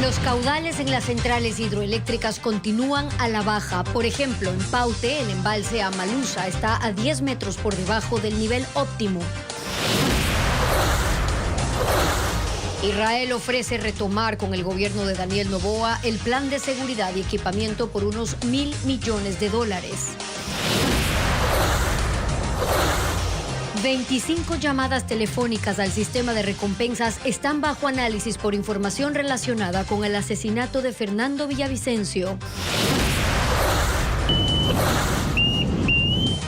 Los caudales en las centrales hidroeléctricas continúan a la baja. Por ejemplo, en Paute, el embalse Amalusa está a 10 metros por debajo del nivel óptimo. Israel ofrece retomar con el gobierno de Daniel Noboa el plan de seguridad y equipamiento por unos $1.000 millones. 25 llamadas telefónicas al sistema de recompensas están bajo análisis por información relacionada con el asesinato de Fernando Villavicencio.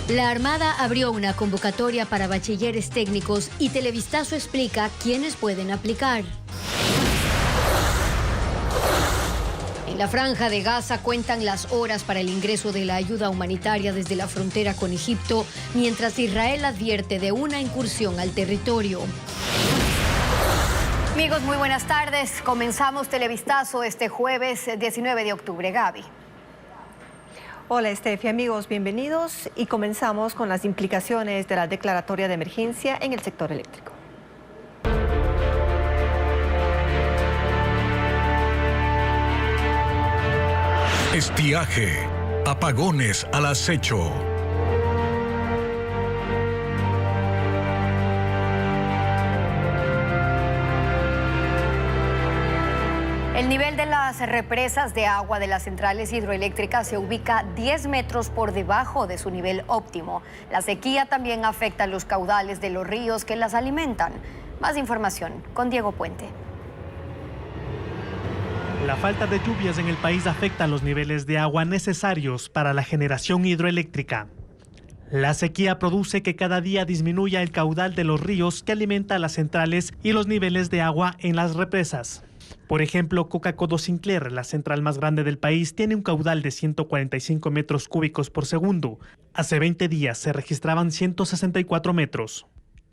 La Armada abrió una convocatoria para bachilleres técnicos y Televistazo explica quiénes pueden aplicar. En la Franja de Gaza cuentan las horas para el ingreso de la ayuda humanitaria desde la frontera con Egipto, mientras Israel advierte de una incursión al territorio. Amigos, muy buenas tardes. Comenzamos Televistazo este jueves 19 de octubre. Gaby. Hola, Estefi, amigos, bienvenidos y comenzamos con las implicaciones de la declaratoria de emergencia en el sector eléctrico. Estiaje, apagones al acecho. El nivel de las represas de agua de las centrales hidroeléctricas se ubica 10 metros por debajo de su nivel óptimo. La sequía también afecta a los caudales de los ríos que las alimentan. Más información con Diego Puente. La falta de lluvias en el país afecta los niveles de agua necesarios para la generación hidroeléctrica. La sequía produce que cada día disminuya el caudal de los ríos que alimenta las centrales y los niveles de agua en las represas. Por ejemplo, Coca-Cola Sinclair, la central más grande del país, tiene un caudal de 145 metros cúbicos por segundo. Hace 20 días se registraban 164 metros.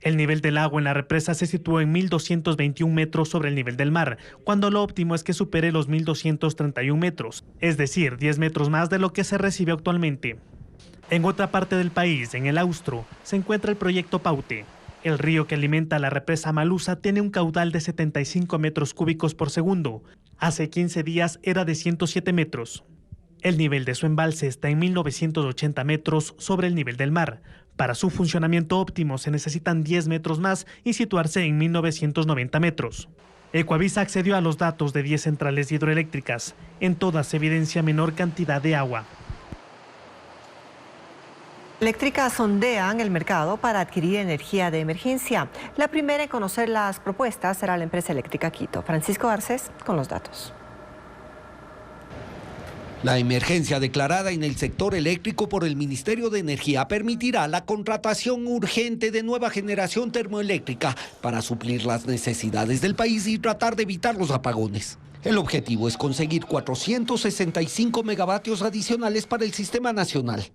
El nivel del agua en la represa se situó en 1.221 metros sobre el nivel del mar, cuando lo óptimo es que supere los 1.231 metros, es decir, 10 metros más de lo que se recibe actualmente. En otra parte del país, en el Austro, se encuentra el proyecto Paute. El río que alimenta la represa Amalusa tiene un caudal de 75 metros cúbicos por segundo. Hace 15 días era de 107 metros. El nivel de su embalse está en 1.980 metros sobre el nivel del mar. Para su funcionamiento óptimo se necesitan 10 metros más y situarse en 1.990 metros. Ecuavisa accedió a los datos de 10 centrales hidroeléctricas. En todas se evidencia menor cantidad de agua. Eléctricas sondean el mercado para adquirir energía de emergencia. La primera en conocer las propuestas será la empresa eléctrica Quito. Francisco Garcés con los datos. La emergencia declarada en el sector eléctrico por el Ministerio de Energía permitirá la contratación urgente de nueva generación termoeléctrica para suplir las necesidades del país y tratar de evitar los apagones. El objetivo es conseguir 465 megavatios adicionales para el sistema nacional.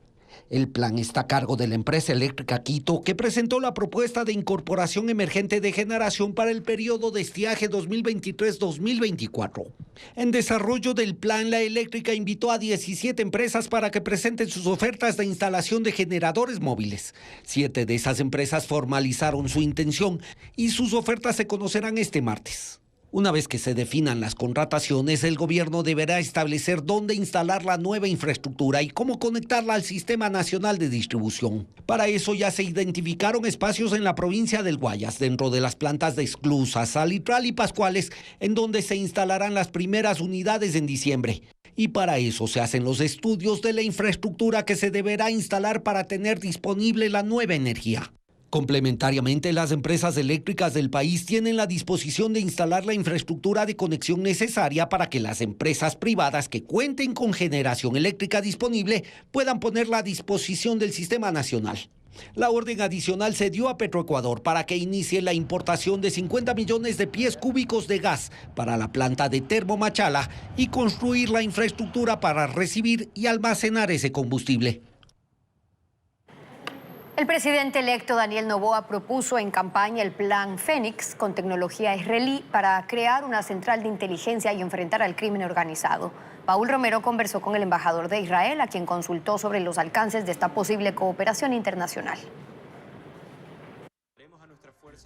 El plan está a cargo de la empresa eléctrica Quito, que presentó la propuesta de incorporación emergente de generación para el periodo de estiaje 2023-2024. En desarrollo del plan, la eléctrica invitó a 17 empresas para que presenten sus ofertas de instalación de generadores móviles. 7 de esas empresas formalizaron su intención y sus ofertas se conocerán este martes. Una vez que se definan las contrataciones, el gobierno deberá establecer dónde instalar la nueva infraestructura y cómo conectarla al Sistema Nacional de Distribución. Para eso ya se identificaron espacios en la provincia del Guayas, dentro de las plantas de Esclusa, Salitral y Pascuales, en donde se instalarán las primeras unidades en diciembre. Y para eso se hacen los estudios de la infraestructura que se deberá instalar para tener disponible la nueva energía. Complementariamente, las empresas eléctricas del país tienen la disposición de instalar la infraestructura de conexión necesaria para que las empresas privadas que cuenten con generación eléctrica disponible puedan ponerla a disposición del sistema nacional. La orden adicional se dio a Petroecuador para que inicie la importación de 50 millones de pies cúbicos de gas para la planta de Termomachala y construir la infraestructura para recibir y almacenar ese combustible. El presidente electo Daniel Noboa propuso en campaña el plan Fénix con tecnología israelí para crear una central de inteligencia y enfrentar al crimen organizado. Paul Romero conversó con el embajador de Israel, a quien consultó sobre los alcances de esta posible cooperación internacional.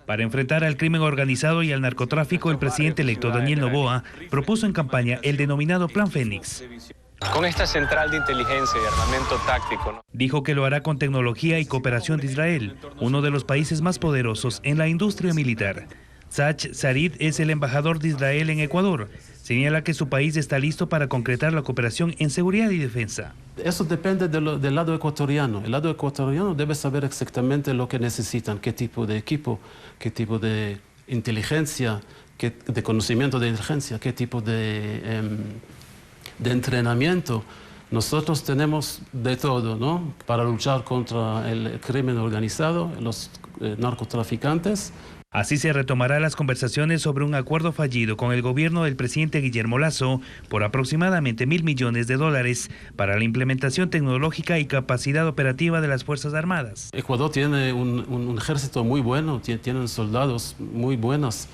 Para enfrentar al crimen organizado y al narcotráfico, el presidente electo Daniel Noboa propuso en campaña el denominado Plan Fénix. Con esta central de inteligencia y armamento táctico, ¿no? Dijo que lo hará con tecnología y cooperación de Israel, uno de los países más poderosos en la industria militar. Sach Sarid es el embajador de Israel en Ecuador. Señala que su país está listo para concretar la cooperación en seguridad y defensa. Eso depende del lado ecuatoriano. El lado ecuatoriano debe saber exactamente lo que necesitan, qué tipo de equipo, qué tipo de inteligencia, de conocimiento de inteligencia, qué tipo de entrenamiento. Nosotros tenemos de todo, ¿no? Para luchar contra el crimen organizado, los narcotraficantes. Así se retomarán las conversaciones sobre un acuerdo fallido con el gobierno del presidente Guillermo Lasso por aproximadamente $1.000 millones para la implementación tecnológica y capacidad operativa de las Fuerzas Armadas. Ecuador tiene un ejército muy bueno, tienen soldados muy buenos.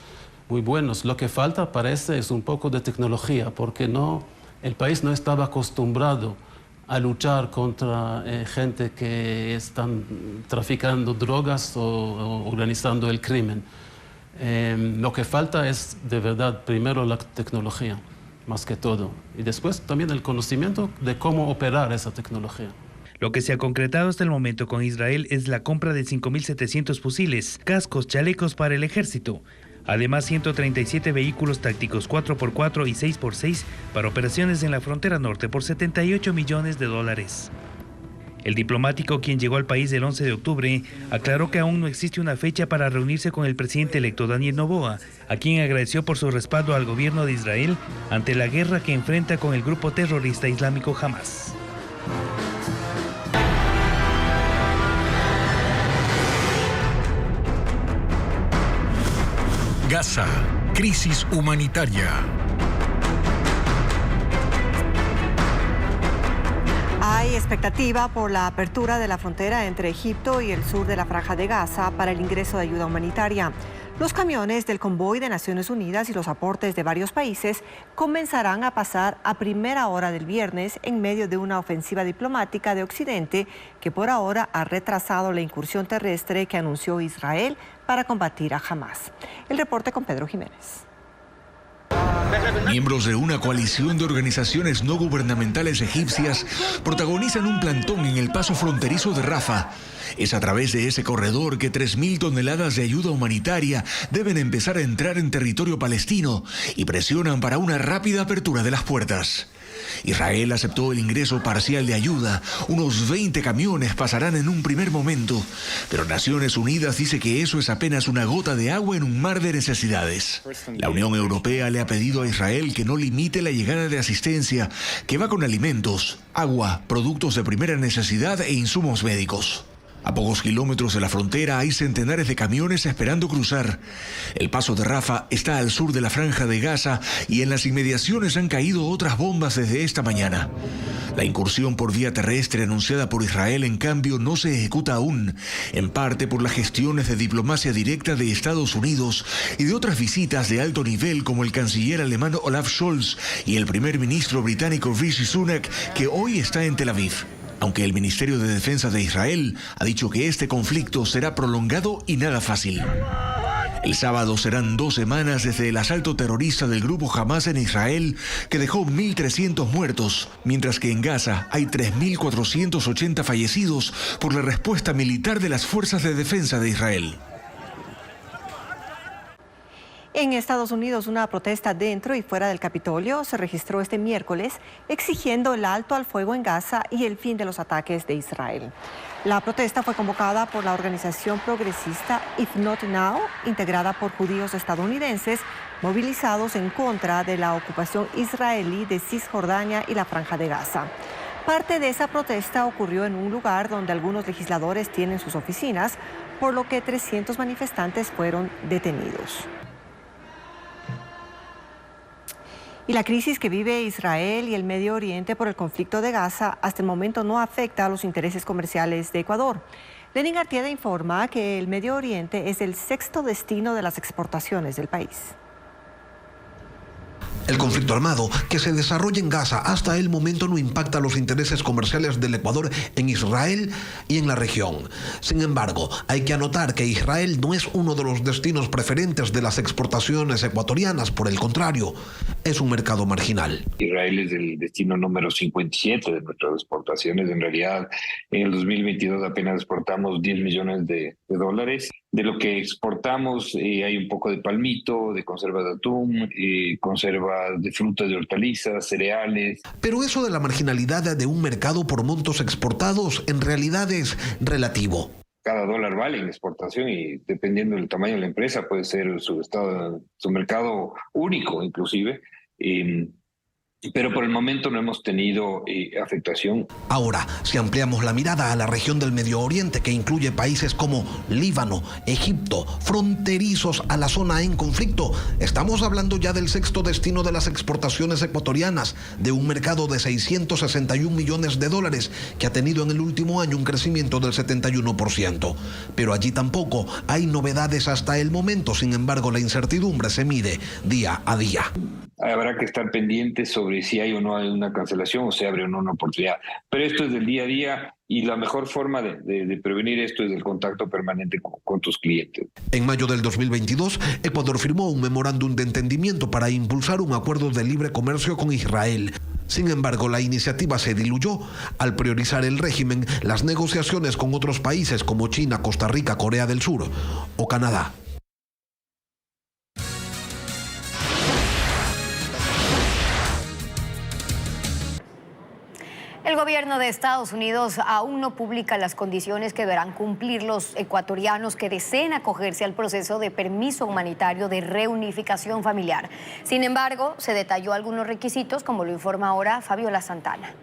Lo que falta, parece, es un poco de tecnología, porque el país no estaba acostumbrado a luchar contra gente que están traficando drogas o organizando el crimen. Lo que falta es, de verdad, primero la tecnología, más que todo, y después también el conocimiento de cómo operar esa tecnología. Lo que se ha concretado hasta el momento con Israel es la compra de 5.700 fusiles, cascos, chalecos para el ejército. Además, 137 vehículos tácticos 4x4 y 6x6 para operaciones en la frontera norte por $78 millones. El diplomático, quien llegó al país el 11 de octubre, aclaró que aún no existe una fecha para reunirse con el presidente electo Daniel Noboa, a quien agradeció por su respaldo al gobierno de Israel ante la guerra que enfrenta con el grupo terrorista islámico Hamas. Gaza, crisis humanitaria. Hay expectativa por la apertura de la frontera entre Egipto y el sur de la Franja de Gaza para el ingreso de ayuda humanitaria. Los camiones del convoy de Naciones Unidas y los aportes de varios países comenzarán a pasar a primera hora del viernes en medio de una ofensiva diplomática de Occidente que por ahora ha retrasado la incursión terrestre que anunció Israel para combatir a Hamas. El reporte con Pedro Jiménez. Miembros de una coalición de organizaciones no gubernamentales egipcias protagonizan un plantón en el paso fronterizo de Rafah. Es a través de ese corredor que 3.000 toneladas de ayuda humanitaria deben empezar a entrar en territorio palestino y presionan para una rápida apertura de las puertas. Israel aceptó el ingreso parcial de ayuda. Unos 20 camiones pasarán en un primer momento, pero Naciones Unidas dice que eso es apenas una gota de agua en un mar de necesidades. La Unión Europea le ha pedido a Israel que no limite la llegada de asistencia, que va con alimentos, agua, productos de primera necesidad e insumos médicos. A pocos kilómetros de la frontera hay centenares de camiones esperando cruzar. El paso de Rafah está al sur de la Franja de Gaza y en las inmediaciones han caído otras bombas desde esta mañana. La incursión por vía terrestre anunciada por Israel, en cambio, no se ejecuta aún, en parte por las gestiones de diplomacia directa de Estados Unidos y de otras visitas de alto nivel como el canciller alemán Olaf Scholz y el primer ministro británico Rishi Sunak, que hoy está en Tel Aviv. Aunque el Ministerio de Defensa de Israel ha dicho que este conflicto será prolongado y nada fácil. El sábado serán 2 semanas desde el asalto terrorista del grupo Hamas en Israel, que dejó 1.300 muertos, mientras que en Gaza hay 3.480 fallecidos por la respuesta militar de las fuerzas de defensa de Israel. En Estados Unidos, una protesta dentro y fuera del Capitolio se registró este miércoles exigiendo el alto al fuego en Gaza y el fin de los ataques de Israel. La protesta fue convocada por la organización progresista If Not Now, integrada por judíos estadounidenses movilizados en contra de la ocupación israelí de Cisjordania y la Franja de Gaza. Parte de esa protesta ocurrió en un lugar donde algunos legisladores tienen sus oficinas, por lo que 300 manifestantes fueron detenidos. Y la crisis que vive Israel y el Medio Oriente por el conflicto de Gaza hasta el momento no afecta a los intereses comerciales de Ecuador. Lenin Artieda informa que el Medio Oriente es el 6º destino de las exportaciones del país. El conflicto armado que se desarrolla en Gaza hasta el momento no impacta los intereses comerciales del Ecuador en Israel y en la región. Sin embargo, hay que anotar que Israel no es uno de los destinos preferentes de las exportaciones ecuatorianas, por el contrario, es un mercado marginal. Israel es el destino número 57 de nuestras exportaciones. En realidad, en el 2022 apenas exportamos 10 millones de dólares. De lo que exportamos hay un poco de palmito, de conserva de atún, conserva de frutas, de hortalizas, cereales. Pero eso de la marginalidad de un mercado por montos exportados en realidad es relativo. Cada dólar vale en exportación y dependiendo del tamaño de la empresa puede ser su mercado único inclusive. Pero por el momento no hemos tenido afectación. Ahora, si ampliamos la mirada a la región del Medio Oriente, que incluye países como Líbano, Egipto, fronterizos a la zona en conflicto, estamos hablando ya del sexto destino de las exportaciones ecuatorianas, de un mercado de 661 millones de dólares, que ha tenido en el último año un crecimiento del 71%. Pero allí tampoco hay novedades hasta el momento, sin embargo la incertidumbre se mide día a día. Habrá que estar pendientes sobre si hay o no hay una cancelación o se abre o no una oportunidad. Pero esto es del día a día y la mejor forma de prevenir esto es el contacto permanente con tus clientes. En mayo del 2022, Ecuador firmó un memorándum de entendimiento para impulsar un acuerdo de libre comercio con Israel. Sin embargo, la iniciativa se diluyó al priorizar el régimen las negociaciones con otros países como China, Costa Rica, Corea del Sur o Canadá. El gobierno de Estados Unidos aún no publica las condiciones que deberán cumplir los ecuatorianos que deseen acogerse al proceso de permiso humanitario de reunificación familiar. Sin embargo, se detalló algunos requisitos, como lo informa ahora Fabiola Santana.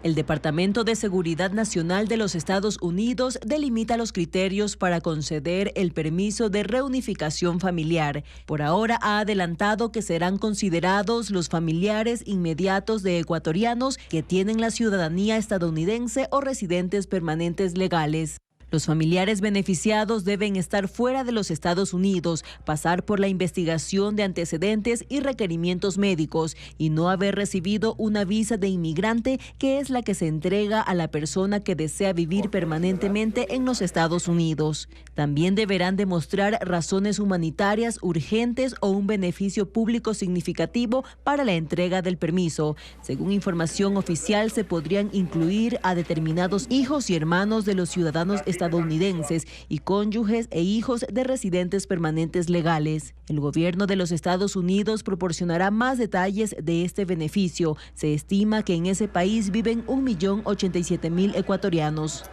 El Departamento de Seguridad Nacional de los Estados Unidos delimita los criterios para conceder el permiso de reunificación familiar. Por ahora ha adelantado que serán considerados los familiares inmediatos de ecuatorianos que tienen la ciudadanía estadounidense o residentes permanentes legales. Los familiares beneficiados deben estar fuera de los Estados Unidos, pasar por la investigación de antecedentes y requerimientos médicos y no haber recibido una visa de inmigrante, que es la que se entrega a la persona que desea vivir permanentemente en los Estados Unidos. También deberán demostrar razones humanitarias urgentes o un beneficio público significativo para la entrega del permiso. Según información oficial, se podrían incluir a determinados hijos y hermanos de los ciudadanos estadounidenses y cónyuges e hijos de residentes permanentes legales. El gobierno de los Estados Unidos proporcionará más detalles de este beneficio. Se estima que en ese país viven 1.087.000 ecuatorianos.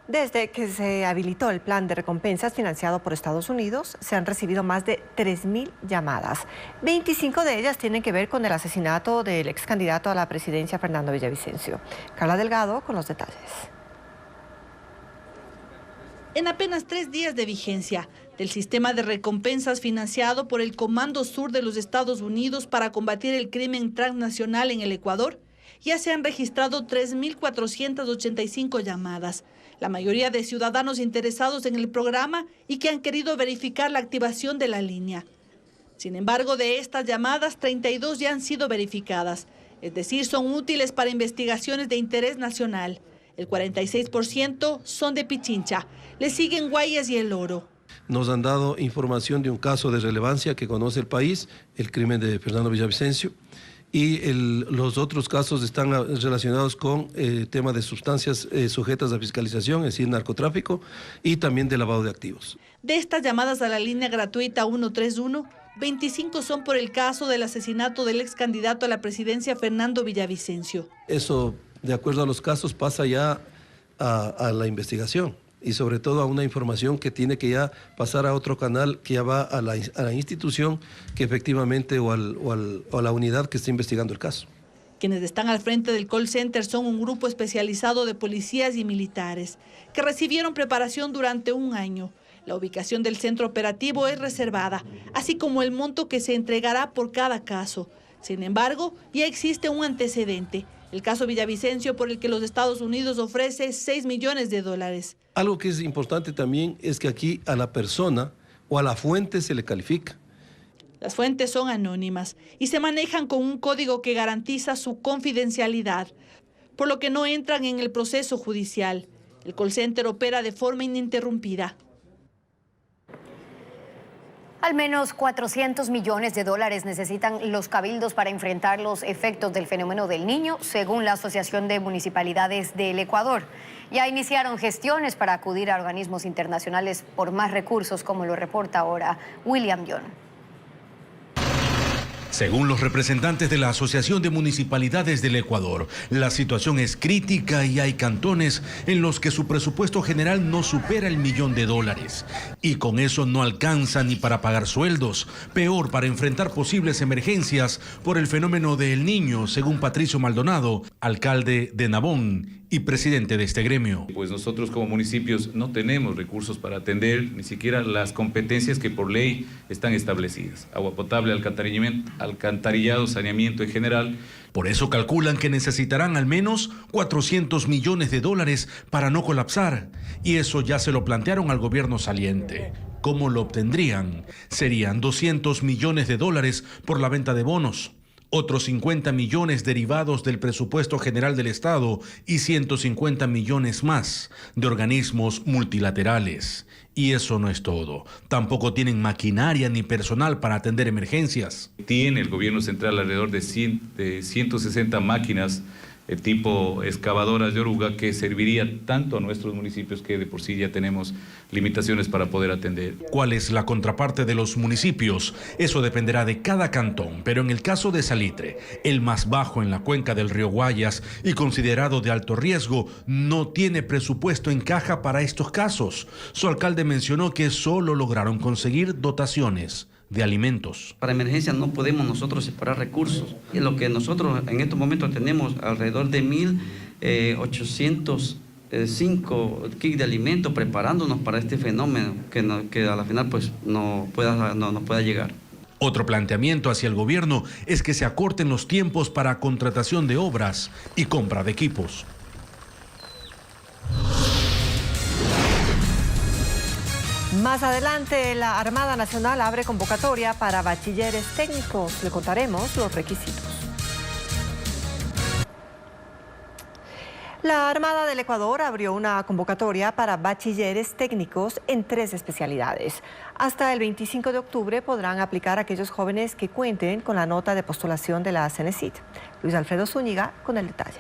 Desde que se habilitó el plan de recompensas financiado por Estados Unidos, se han recibido más de 3.000 llamadas. 25 de ellas tienen que ver con el asesinato del ex candidato a la presidencia, Fernando Villavicencio. Carla Delgado con los detalles. En apenas 3 días de vigencia del sistema de recompensas financiado por el Comando Sur de los Estados Unidos para combatir el crimen transnacional en el Ecuador, ya se han registrado 3.485 llamadas, la mayoría de ciudadanos interesados en el programa y que han querido verificar la activación de la línea. Sin embargo, de estas llamadas, 32 ya han sido verificadas, es decir, son útiles para investigaciones de interés nacional. El 46% son de Pichincha, le siguen Guayas y El Oro. Nos han dado información de un caso de relevancia que conoce el país, el crimen de Fernando Villavicencio, y los otros casos están relacionados con temas de sustancias sujetas a fiscalización, es decir, narcotráfico, y también de lavado de activos. De estas llamadas a la línea gratuita 131, 25 son por el caso del asesinato del ex candidato a la presidencia Fernando Villavicencio. Eso, de acuerdo a los casos, pasa ya a la investigación y sobre todo a una información que tiene que ya pasar a otro canal que ya va a la institución que efectivamente o a la unidad que está investigando el caso. Quienes están al frente del call center son un grupo especializado de policías y militares que recibieron preparación durante un año. La ubicación del centro operativo es reservada, así como el monto que se entregará por cada caso. Sin embargo, ya existe un antecedente, el caso Villavicencio, por el que los Estados Unidos ofrece $6 millones. Algo que es importante también es que aquí a la persona o a la fuente se le califica. Las fuentes son anónimas y se manejan con un código que garantiza su confidencialidad, por lo que no entran en el proceso judicial. El call center opera de forma ininterrumpida. Al menos 400 millones de dólares necesitan los cabildos para enfrentar los efectos del fenómeno del Niño, según la Asociación de Municipalidades del Ecuador. Ya iniciaron gestiones para acudir a organismos internacionales por más recursos, como lo reporta ahora William John. Según los representantes de la Asociación de Municipalidades del Ecuador, la situación es crítica y hay cantones en los que su presupuesto general no supera el $1.000.000. Y con eso no alcanza ni para pagar sueldos, peor para enfrentar posibles emergencias por el fenómeno del Niño, según Patricio Maldonado, alcalde de Nabón y presidente de este gremio. Pues nosotros como municipios no tenemos recursos para atender ni siquiera las competencias que por ley están establecidas. Agua potable, alcantarillado, saneamiento en general. Por eso calculan que necesitarán al menos 400 millones de dólares para no colapsar. Y eso ya se lo plantearon al gobierno saliente. ¿Cómo lo obtendrían? Serían 200 millones de dólares por la venta de bonos, otros 50 millones derivados del presupuesto general del Estado y 150 millones más de organismos multilaterales. Y eso no es todo. Tampoco tienen maquinaria ni personal para atender emergencias. Tiene el gobierno central alrededor de 160 máquinas tipo excavadoras de oruga que serviría tanto a nuestros municipios que de por sí ya tenemos limitaciones para poder atender. ¿Cuál es la contraparte de los municipios? Eso dependerá de cada cantón, pero en el caso de Salitre, el más bajo en la cuenca del río Guayas y considerado de alto riesgo, no tiene presupuesto en caja para estos casos. Su alcalde mencionó que solo lograron conseguir dotaciones de alimentos. Para emergencias no podemos nosotros separar recursos. Y lo que nosotros en estos momentos tenemos alrededor de 1.805 kits de alimentos preparándonos para este fenómeno que a la final pues no pueda llegar. Otro planteamiento hacia el gobierno es que se acorten los tiempos para contratación de obras y compra de equipos. Más adelante, la Armada Nacional abre convocatoria para bachilleres técnicos. Le contaremos los requisitos. La Armada del Ecuador abrió una convocatoria para bachilleres técnicos en 3 especialidades. Hasta el 25 de octubre podrán aplicar aquellos jóvenes que cuenten con la nota de postulación de la CENESID. Luis Alfredo Zúñiga con el detalle.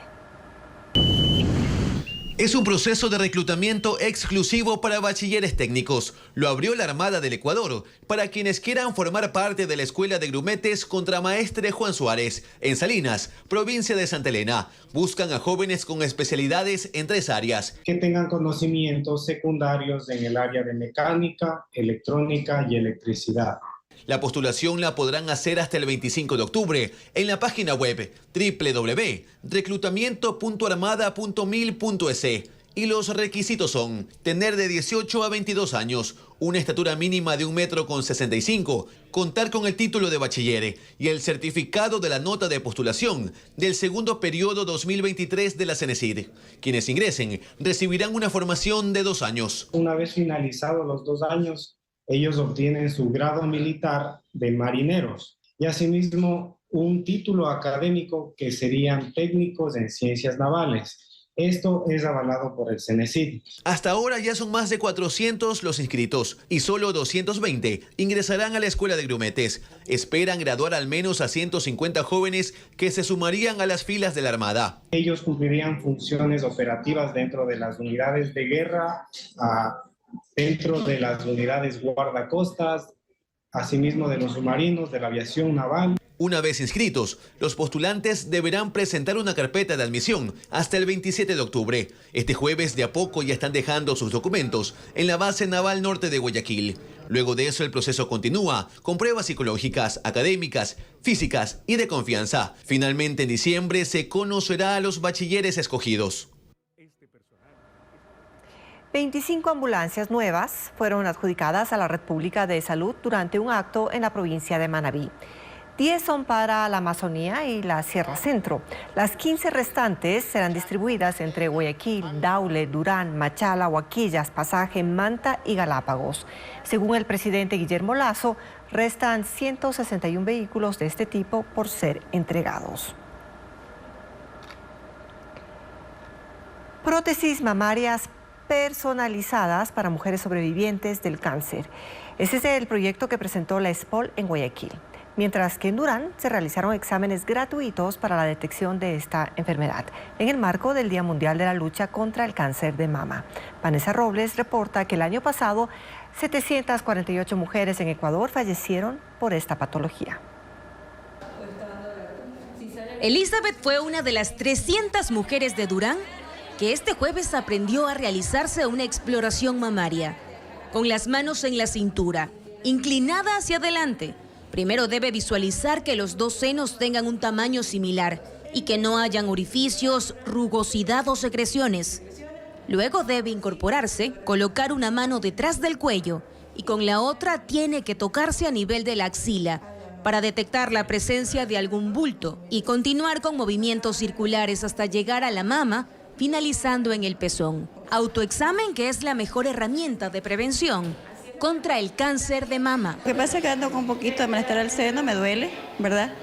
Es un proceso de reclutamiento exclusivo para bachilleres técnicos. Lo abrió la Armada del Ecuador para quienes quieran formar parte de la Escuela de Grumetes Contramaestre Juan Suárez, en Salinas, provincia de Santa Elena. Buscan a jóvenes con especialidades en 3 áreas. Que tengan conocimientos secundarios en el área de mecánica, electrónica y electricidad. La postulación la podrán hacer hasta el 25 de octubre en la página web www.reclutamiento.armada.mil.es. Y los requisitos son tener de 18 a 22 años, una estatura mínima de 1,65 m, contar con el título de bachiller y el certificado de la nota de postulación del segundo periodo 2023 de la CENESID. Quienes ingresen recibirán una formación de 2 años. Una vez finalizados los 2 años, ellos obtienen su grado militar de marineros y asimismo un título académico que serían técnicos en ciencias navales. Esto es avalado por el CENESID. Hasta ahora ya son más de 400 los inscritos y solo 220 ingresarán a la Escuela de Grumetes. Esperan graduar al menos a 150 jóvenes que se sumarían a las filas de la Armada. Ellos cumplirían funciones operativas dentro de las unidades de guerra, dentro de las unidades guardacostas, asimismo de los submarinos, de la aviación naval. Una vez inscritos, los postulantes deberán presentar una carpeta de admisión hasta el 27 de octubre. Este jueves de a poco ya están dejando sus documentos en la base naval norte de Guayaquil. Luego de eso el proceso continúa con pruebas psicológicas, académicas, físicas y de confianza. Finalmente en diciembre se conocerá a los bachilleres escogidos. 25 ambulancias nuevas fueron adjudicadas a la Red Pública de Salud durante un acto en la provincia de Manabí. 10 son para la Amazonía y la Sierra Centro. Las 15 restantes serán distribuidas entre Guayaquil, Daule, Durán, Machala, Huaquillas, Pasaje, Manta y Galápagos. Según el presidente Guillermo Lasso, restan 161 vehículos de este tipo por ser entregados. Prótesis mamarias personalizadas para mujeres sobrevivientes del cáncer. Ese es el proyecto que presentó la SPOL en Guayaquil, mientras que en Durán se realizaron exámenes gratuitos para la detección de esta enfermedad, en el marco del Día Mundial de la Lucha contra el Cáncer de Mama. Vanessa Robles reporta que el año pasado 748 mujeres en Ecuador fallecieron por esta patología. Elizabeth fue una de las 300 mujeres de Durán que este jueves aprendió a realizarse una exploración mamaria. Con las manos en la cintura, inclinada hacia adelante, primero debe visualizar que los dos senos tengan un tamaño similar y que no hayan orificios, rugosidad o secreciones. Luego debe incorporarse, colocar una mano detrás del cuello y con la otra tiene que tocarse a nivel de la axila para detectar la presencia de algún bulto y continuar con movimientos circulares hasta llegar a la mama, finalizando en el pezón. Autoexamen que es la mejor herramienta de prevención contra el cáncer de mama. Lo que pasa es que ando con un poquito de malestar al seno, me duele, ¿verdad?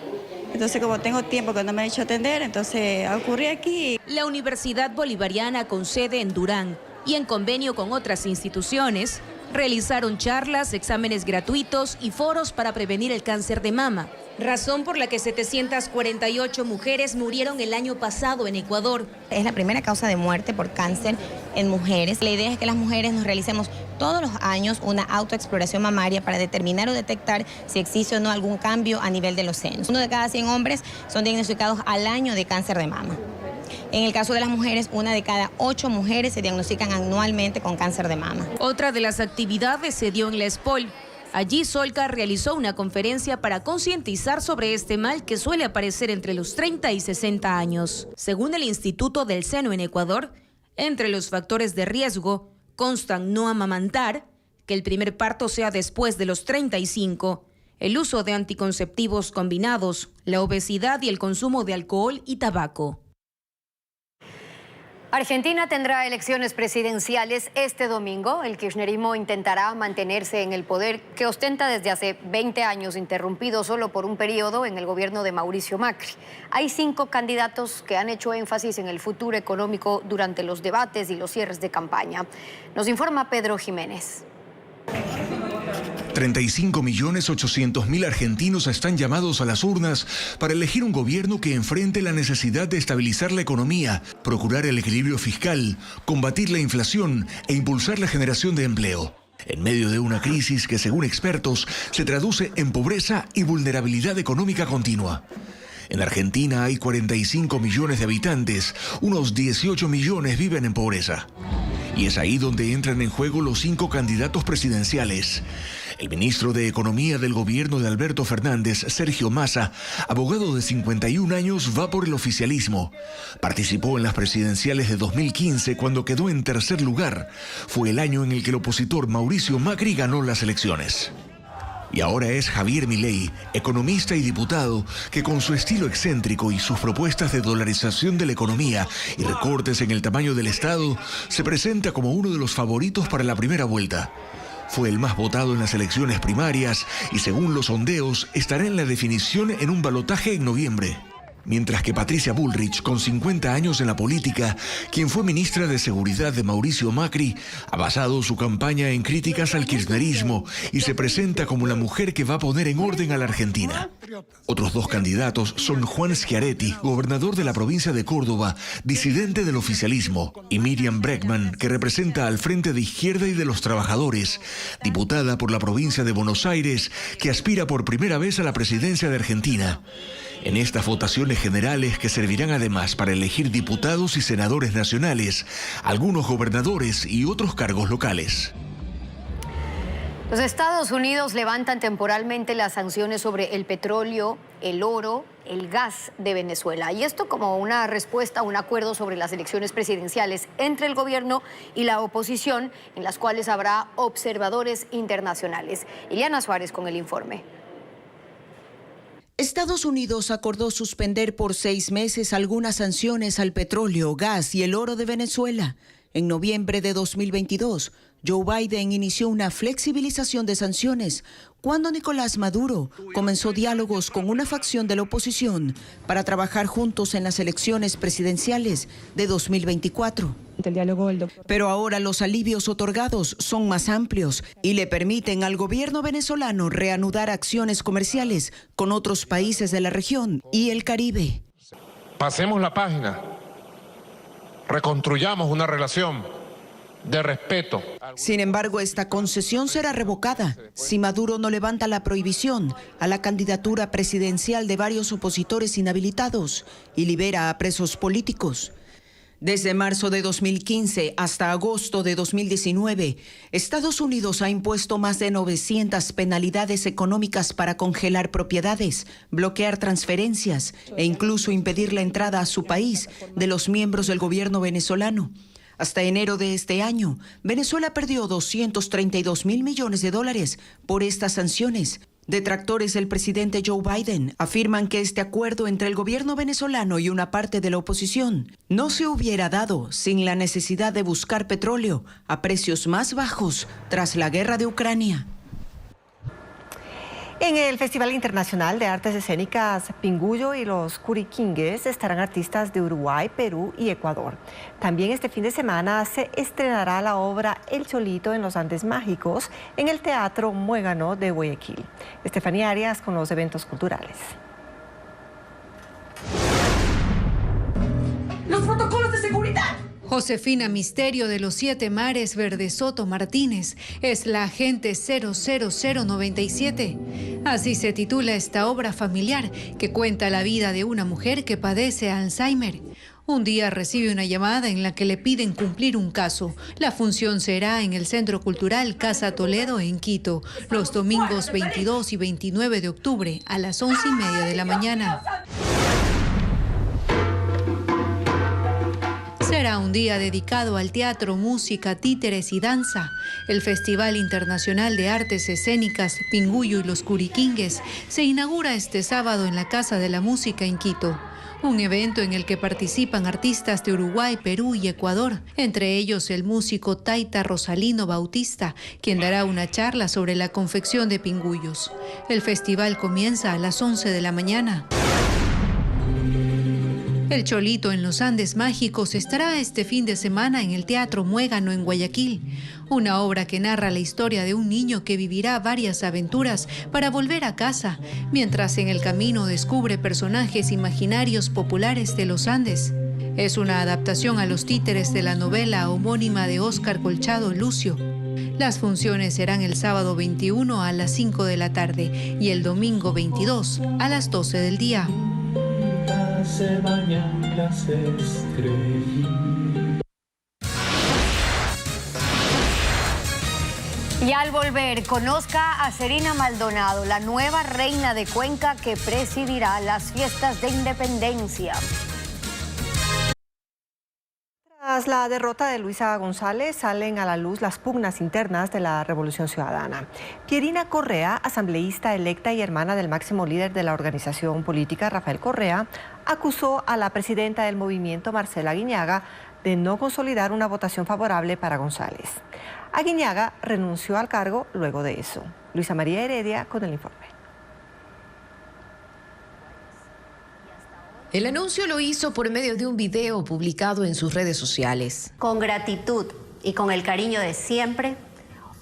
Entonces, como tengo tiempo que no me he hecho atender, entonces ocurrí aquí. La Universidad Bolivariana, con sede en Durán y en convenio con otras instituciones, realizaron charlas, exámenes gratuitos y foros para prevenir el cáncer de mama, razón por la que 748 mujeres murieron el año pasado en Ecuador. Es la primera causa de muerte por cáncer en mujeres. La idea es que las mujeres nos realicemos todos los años una autoexploración mamaria para determinar o detectar si existe o no algún cambio a nivel de los senos. 1 de cada 100 hombres son diagnosticados al año de cáncer de mama. En el caso de las mujeres, 1 de cada 8 mujeres se diagnostican anualmente con cáncer de mama. Otra de las actividades se dio en la SPOL. Allí Solca realizó una conferencia para concientizar sobre este mal que suele aparecer entre los 30 y 60 años. Según el Instituto del Seno en Ecuador, entre los factores de riesgo constan no amamantar, que el primer parto sea después de los 35, el uso de anticonceptivos combinados, la obesidad y el consumo de alcohol y tabaco. Argentina tendrá elecciones presidenciales este domingo. El kirchnerismo intentará mantenerse en el poder que ostenta desde hace 20 años, interrumpido solo por un periodo en el gobierno de Mauricio Macri. Hay 5 candidatos que han hecho énfasis en el futuro económico durante los debates y los cierres de campaña. Nos informa Pedro Jiménez. 35.800.000 argentinos están llamados a las urnas para elegir un gobierno que enfrente la necesidad de estabilizar la economía, procurar el equilibrio fiscal, combatir la inflación e impulsar la generación de empleo. En medio de una crisis que, según expertos, se traduce en pobreza y vulnerabilidad económica continua. En Argentina hay 45 millones de habitantes, unos 18 millones viven en pobreza. Y es ahí donde entran en juego los 5 candidatos presidenciales. El ministro de Economía del gobierno de Alberto Fernández, Sergio Massa, abogado de 51 años, va por el oficialismo. Participó en las presidenciales de 2015 cuando quedó en tercer lugar. Fue el año en el que el opositor Mauricio Macri ganó las elecciones. Y ahora es Javier Milei, economista y diputado, que con su estilo excéntrico y sus propuestas de dolarización de la economía y recortes en el tamaño del Estado, se presenta como uno de los favoritos para la primera vuelta. Fue el más votado en las elecciones primarias y, según los sondeos, estará en la definición en un balotaje en noviembre. Mientras que Patricia Bullrich, con 50 años en la política, quien fue ministra de Seguridad de Mauricio Macri, ha basado su campaña en críticas al kirchnerismo y se presenta como la mujer que va a poner en orden a la Argentina. Otros 2 candidatos son Juan Schiaretti, gobernador de la provincia de Córdoba, disidente del oficialismo, y Miriam Bregman, que representa al Frente de Izquierda y de los Trabajadores, diputada por la provincia de Buenos Aires, que aspira por primera vez a la presidencia de Argentina. En estas votaciones generales, que servirán además para elegir diputados y senadores nacionales, algunos gobernadores y otros cargos locales. Los Estados Unidos levantan temporalmente las sanciones sobre el petróleo, el oro, el gas de Venezuela. Y esto como una respuesta a un acuerdo sobre las elecciones presidenciales entre el gobierno y la oposición, en las cuales habrá observadores internacionales. Ileana Suárez con el informe. Estados Unidos acordó suspender por 6 meses algunas sanciones al petróleo, gas y el oro de Venezuela. En noviembre de 2022, Joe Biden inició una flexibilización de sanciones cuando Nicolás Maduro comenzó diálogos con una facción de la oposición para trabajar juntos en las elecciones presidenciales de 2024. Pero ahora los alivios otorgados son más amplios y le permiten al gobierno venezolano reanudar acciones comerciales con otros países de la región y el Caribe. Pasemos la página, reconstruyamos una relación de respeto. Sin embargo, esta concesión será revocada si Maduro no levanta la prohibición a la candidatura presidencial de varios opositores inhabilitados y libera a presos políticos. Desde marzo de 2015 hasta agosto de 2019, Estados Unidos ha impuesto más de 900 penalidades económicas para congelar propiedades, bloquear transferencias e incluso impedir la entrada a su país de los miembros del gobierno venezolano. Hasta enero de este año, Venezuela perdió $232 mil millones por estas sanciones. Detractores del presidente Joe Biden afirman que este acuerdo entre el gobierno venezolano y una parte de la oposición no se hubiera dado sin la necesidad de buscar petróleo a precios más bajos tras la guerra de Ucrania. En el Festival Internacional de Artes Escénicas Pinguyo y los Curiquingues estarán artistas de Uruguay, Perú y Ecuador. También este fin de semana se estrenará la obra El Cholito en los Andes Mágicos en el Teatro Muégano de Guayaquil. Estefanía Arias con los eventos culturales. ¡Los protocolos de seguridad! Josefina Misterio de los 7 Mares Verdesoto Martínez es la agente 00097. Así se titula esta obra familiar que cuenta la vida de una mujer que padece Alzheimer. Un día recibe una llamada en la que le piden cumplir un caso. La función será en el Centro Cultural Casa Toledo en Quito, los domingos 22 y 29 de octubre a las 11:30 de la mañana. Será un día dedicado al teatro, música, títeres y danza. El Festival Internacional de Artes Escénicas Pinguyo y los Curiquingues se inaugura este sábado en la Casa de la Música en Quito. Un evento en el que participan artistas de Uruguay, Perú y Ecuador, entre ellos el músico taita Rosalino Bautista, quien dará una charla sobre la confección de pinguyos. El festival comienza a las 11 de la mañana. El Cholito en los Andes Mágicos estará este fin de semana en el Teatro Muégano en Guayaquil, una obra que narra la historia de un niño que vivirá varias aventuras para volver a casa, mientras en el camino descubre personajes imaginarios populares de los Andes. Es una adaptación a los títeres de la novela homónima de Óscar Colchado Lucio. Las funciones serán el sábado 21 a las 5 de la tarde y el domingo 22 a las 12 del día. Se bañan las estrellas. Y al volver, conozca a Serena Maldonado, la nueva reina de Cuenca que presidirá las fiestas de independencia. Tras la derrota de Luisa González, salen a la luz las pugnas internas de la Revolución Ciudadana. Pierina Correa, asambleísta electa y hermana del máximo líder de la organización política, Rafael Correa, acusó a la presidenta del movimiento, Marcela Aguiñaga, de no consolidar una votación favorable para González. Aguiñaga renunció al cargo luego de eso. Luisa María Heredia con el informe. El anuncio lo hizo por medio de un video publicado en sus redes sociales. Con gratitud y con el cariño de siempre,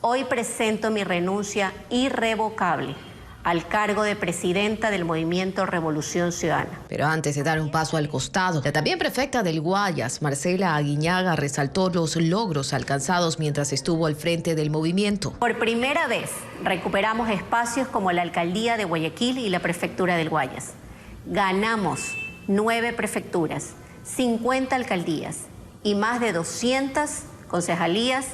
hoy presento mi renuncia irrevocable al cargo de presidenta del Movimiento Revolución Ciudadana. Pero antes de dar un paso al costado, la también prefecta del Guayas, Marcela Aguiñaga, resaltó los logros alcanzados mientras estuvo al frente del movimiento. Por primera vez recuperamos espacios como la Alcaldía de Guayaquil y la Prefectura del Guayas. Ganamos 9 prefecturas, 50 alcaldías y más de 200 concejalías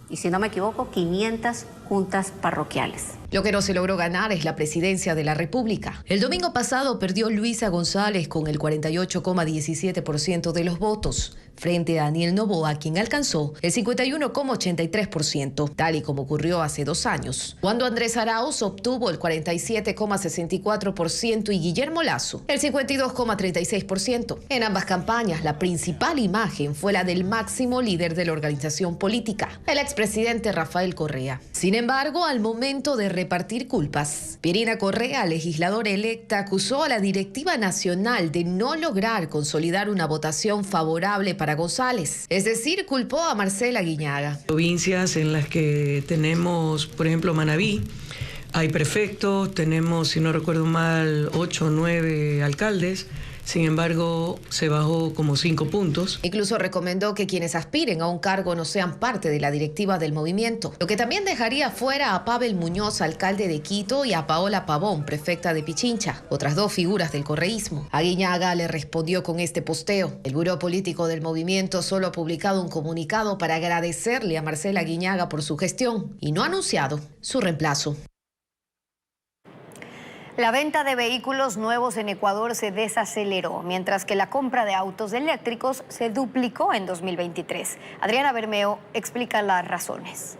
y, si no me equivoco, 500 juntas parroquiales. Lo que no se logró ganar es la presidencia de la República. El domingo pasado perdió Luisa González con el 48,17% de los votos. frente a Daniel Noboa, quien alcanzó el 51,83%, tal y como ocurrió hace 2 años, cuando Andrés Arauz obtuvo el 47,64% y Guillermo Lasso el 52,36%. En ambas campañas, la principal imagen fue la del máximo líder de la organización política, el expresidente Rafael Correa. Sin embargo, al momento de repartir culpas, Pierina Correa, legisladora electa, acusó a la directiva nacional de no lograr consolidar una votación favorable para González, es decir, culpó a Marcela Aguiñaga. Provincias en las que tenemos, por ejemplo, Manabí, hay prefectos, tenemos, si no recuerdo mal, 8 o 9 alcaldes. Sin embargo, se bajó como 5 puntos. Incluso recomendó que quienes aspiren a un cargo no sean parte de la directiva del movimiento, lo que también dejaría fuera a Pavel Muñoz, alcalde de Quito, y a Paola Pavón, prefecta de Pichincha, otras 2 figuras del correísmo. Aguiñaga le respondió con este posteo. El Buró Político del movimiento solo ha publicado un comunicado para agradecerle a Marcela Aguiñaga por su gestión y no ha anunciado su reemplazo. La venta de vehículos nuevos en Ecuador se desaceleró, mientras que la compra de autos eléctricos se duplicó en 2023. Adriana Bermeo explica las razones.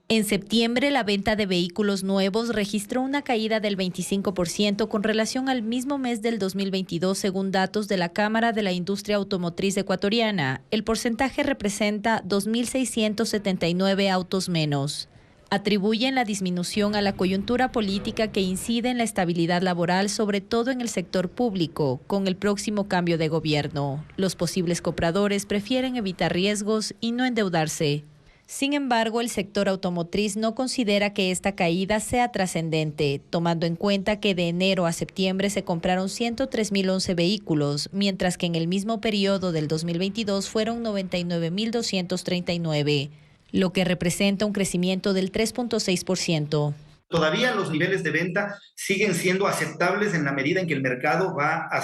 En septiembre, la venta de vehículos nuevos registró una caída del 25% con relación al mismo mes del 2022, según datos de la Cámara de la Industria Automotriz Ecuatoriana. El porcentaje representa 2.679 autos menos. Atribuyen la disminución a la coyuntura política que incide en la estabilidad laboral, sobre todo en el sector público, con el próximo cambio de gobierno. Los posibles compradores prefieren evitar riesgos y no endeudarse. Sin embargo, el sector automotriz no considera que esta caída sea trascendente, tomando en cuenta que de enero a septiembre se compraron 103.011 vehículos, mientras que en el mismo periodo del 2022 fueron 99.239. Lo que representa un crecimiento del 3,6%. Todavía los niveles de venta siguen siendo aceptables en la medida en que el mercado va a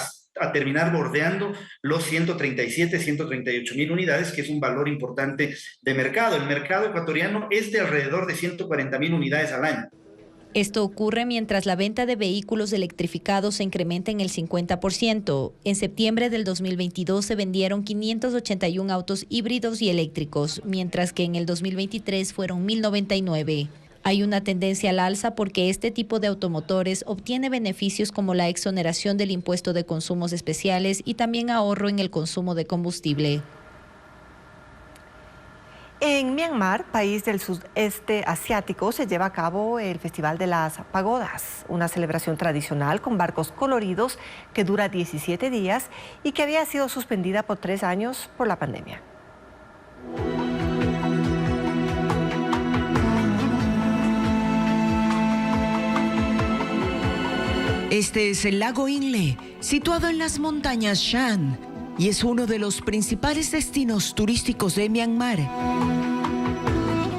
terminar bordeando los 138.000 unidades, que es un valor importante de mercado. El mercado ecuatoriano es de alrededor de 140.000 unidades al año. Esto ocurre mientras la venta de vehículos electrificados se incrementa en el 50%. En septiembre del 2022 se vendieron 581 autos híbridos y eléctricos, mientras que en el 2023 fueron 1.099. Hay una tendencia al alza porque este tipo de automotores obtiene beneficios como la exoneración del impuesto de consumos especiales y también ahorro en el consumo de combustible. En Myanmar, país del sudeste asiático, se lleva a cabo el Festival de las Pagodas, una celebración tradicional con barcos coloridos que dura 17 días y que había sido suspendida por 3 años por la pandemia. Este es el lago Inle, situado en las montañas Shan, y es uno de los principales destinos turísticos de Myanmar.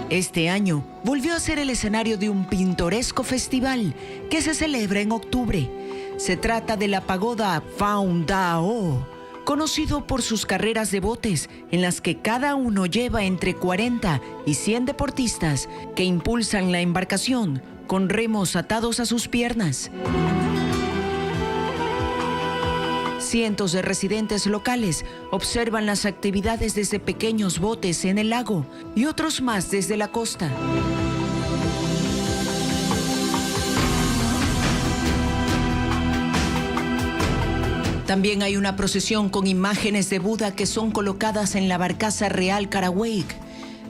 Este año volvió a ser el escenario de un pintoresco festival que se celebra en octubre. Se trata de la pagoda Phang Dao, conocido por sus carreras de botes en las que cada uno lleva entre 40 y 100 deportistas que impulsan la embarcación con remos atados a sus piernas. Cientos de residentes locales observan las actividades desde pequeños botes en el lago y otros más desde la costa. También hay una procesión con imágenes de Buda que son colocadas en la barcaza real Karawake,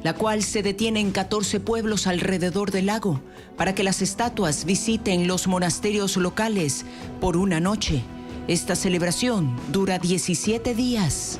la cual se detiene en 14 pueblos alrededor del lago para que las estatuas visiten los monasterios locales por una noche. Esta celebración dura 17 días.